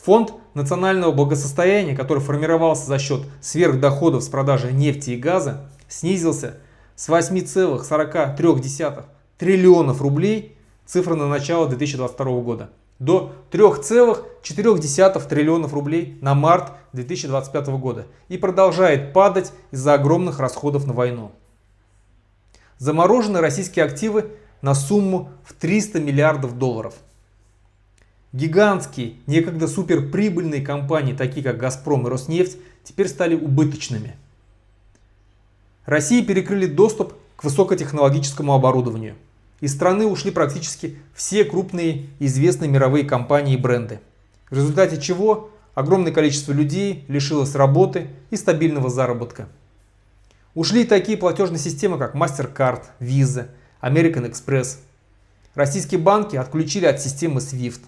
Фонд национального благосостояния, который формировался за счет сверхдоходов с продажи нефти и газа, снизился с 8,43 триллионов рублей, цифра на начало 2022 года, до 3,4 триллионов рублей на март 2025 года и продолжает падать из-за огромных расходов на войну. Заморожены российские активы на сумму в 300 миллиардов долларов. Гигантские, некогда суперприбыльные компании, такие как «Газпром» и «Роснефть», теперь стали убыточными. России перекрыли доступ к высокотехнологическому оборудованию. Из страны ушли практически все крупные известные мировые компании и бренды. В результате чего огромное количество людей лишилось работы и стабильного заработка. Ушли такие платежные системы, как MasterCard, Visa, American Express. Российские банки отключили от системы SWIFT.